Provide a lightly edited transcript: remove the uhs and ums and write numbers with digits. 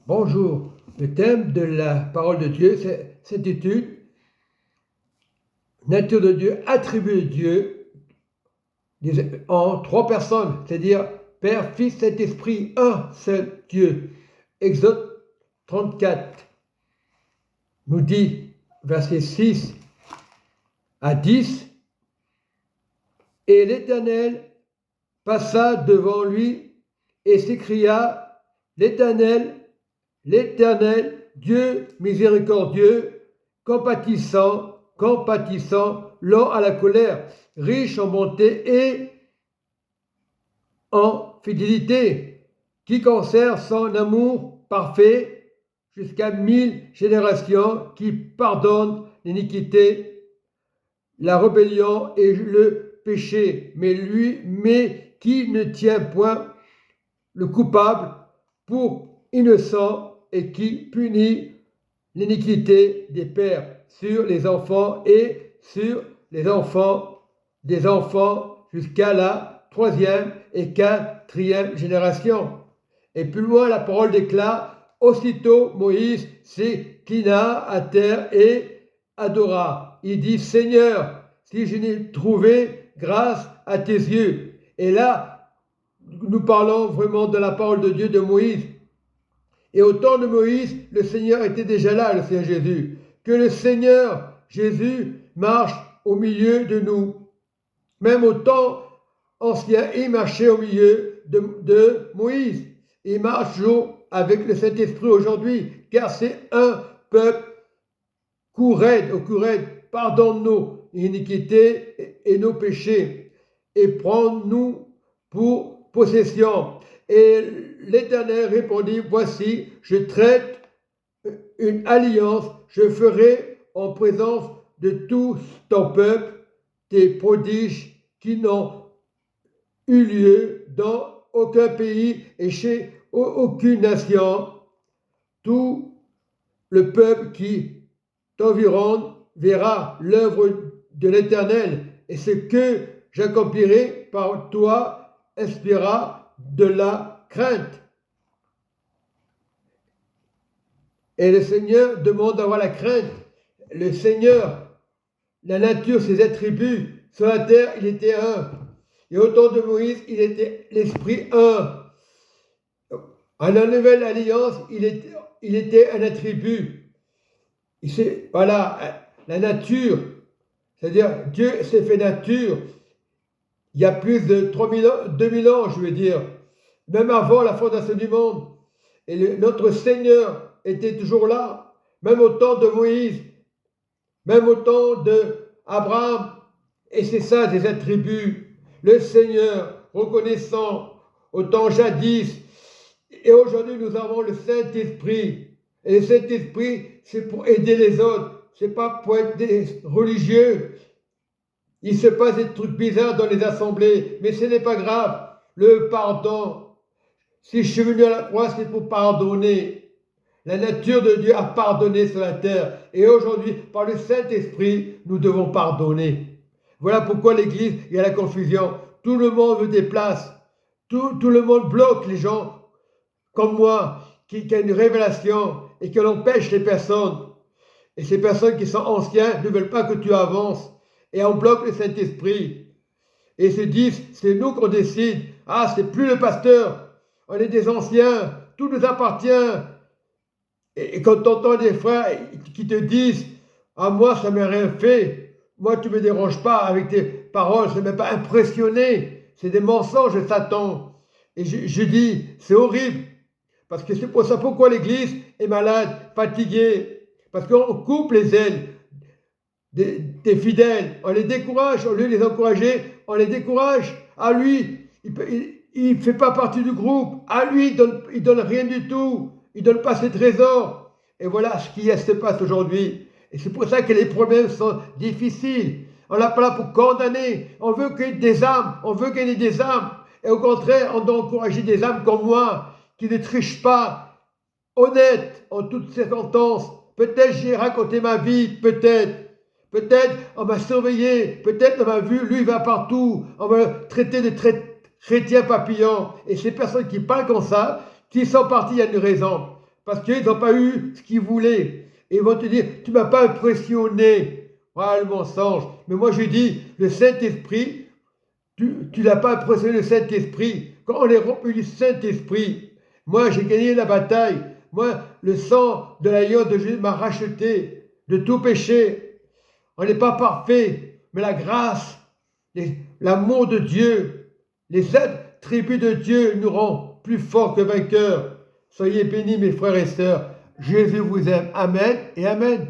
Bonjour, le thème de la parole de Dieu s'intitule Nature de Dieu, attribut de Dieu en trois personnes, c'est-à-dire Père, Fils, Saint-Esprit, un seul Dieu. Exode 34 nous dit, versets 6 à 10, et l'Éternel passa devant lui et s'écria, l'Éternel, Dieu miséricordieux, compatissant, lent à la colère, riche en bonté et en fidélité, qui conserve son amour parfait jusqu'à 1000 générations, qui pardonne l'iniquité, la rébellion et le péché, mais qui ne tient point le coupable pour innocent et qui punit l'iniquité des pères sur les enfants et sur les enfants des enfants jusqu'à la 3e et 4e génération. Et plus loin, la parole déclare, aussitôt Moïse s'inclina à terre et adora. Il dit, Seigneur, si je n'ai trouvé grâce à tes yeux. Et là, nous parlons vraiment de la parole de Dieu de Moïse. Et au temps de Moïse, le Seigneur était déjà là, le Seigneur Jésus. Que le Seigneur Jésus marche au milieu de nous. Même au temps ancien, il marchait au milieu de Moïse. Il marche toujours avec le Saint-Esprit aujourd'hui, car c'est un peuple couraide, pardonne nos iniquités et nos péchés, et prends-nous pour possession. Et l'Éternel répondit, voici, je traite une alliance, je ferai en présence de tout ton peuple des prodiges qui n'ont eu lieu dans aucun pays et chez aucune nation. Tout le peuple qui t'environne verra l'œuvre de l'Éternel et ce que j'accomplirai par toi inspirera de la crainte. Et le Seigneur demande d'avoir la crainte. Le Seigneur, la nature, ses attributs, sur la terre, il était un. Et au temps de Moïse, il était l'Esprit un. En la nouvelle alliance, il était un attribut. Voilà, la nature, c'est-à-dire Dieu s'est fait nature. Il y a plus de 2000 ans, je veux dire, même avant la fondation du monde. Et notre Seigneur était toujours là, même au temps de Moïse, même au temps d'Abraham. Et c'est ça des attributs. Le Seigneur reconnaissant au temps jadis. Et aujourd'hui, nous avons le Saint-Esprit. Et le Saint-Esprit, c'est pour aider les autres. C'est pas pour être des religieux. Il se passe des trucs bizarres dans les assemblées, mais ce n'est pas grave. Le pardon. Si je suis venu à la croix, c'est pour pardonner. La nature de Dieu a pardonné sur la terre. Et aujourd'hui, par le Saint-Esprit, nous devons pardonner. Voilà pourquoi l'Église, il y a la confusion. Tout le monde veut des places. Tout le monde bloque les gens comme moi, qui a une révélation et que l'on pêche les personnes. Et ces personnes qui sont anciennes ne veulent pas que tu avances. Et on bloque le Saint-Esprit. Et se disent, c'est nous qu'on décide. Ah, c'est plus le pasteur. On est des anciens. Tout nous appartient. Et quand tu entends des frères qui te disent, ah, moi, ça ne m'a rien fait. Moi, tu ne me déranges pas avec tes paroles. Ça ne m'a pas impressionné. C'est des mensonges de Satan. Et je dis, c'est horrible. Parce que c'est pour ça pourquoi l'Église est malade, fatiguée. Parce qu'on coupe les ailes des fidèles. On les décourage, au lieu de les encourager, on les décourage. À lui, il ne fait pas partie du groupe. À lui, il donne rien du tout. Il ne donne pas ses trésors. Et voilà ce qui se passe aujourd'hui. Et c'est pour ça que les problèmes sont difficiles. On n'est pas là pour condamner. On veut qu'il y ait des âmes. On veut qu'il y ait des âmes. Et au contraire, on doit encourager des âmes comme moi, qui ne trichent pas, honnêtes en toutes circonstances. Peut-être j'ai raconté ma vie, peut-être on m'a surveillé, peut-être on m'a vu, lui il va partout, on m'a traité de chrétien papillon. Et ces personnes qui parlent comme ça, qui sont parties, il y a une raison. parce qu'ils n'ont pas eu ce qu'ils voulaient. Et ils vont te dire, tu ne m'as pas impressionné. Voilà le mensonge. Mais moi je dis, le Saint-Esprit, tu n'as pas impressionné le Saint-Esprit. Quand on est rempli du Saint-Esprit, moi j'ai gagné la bataille. Moi, le sang de l'agneau de Jésus m'a racheté de tout péché. On n'est pas parfait, mais la grâce, l'amour de Dieu, les 7 tribus de Dieu nous rend plus forts que vainqueurs. Soyez bénis mes frères et sœurs. Jésus vous aime. Amen et Amen.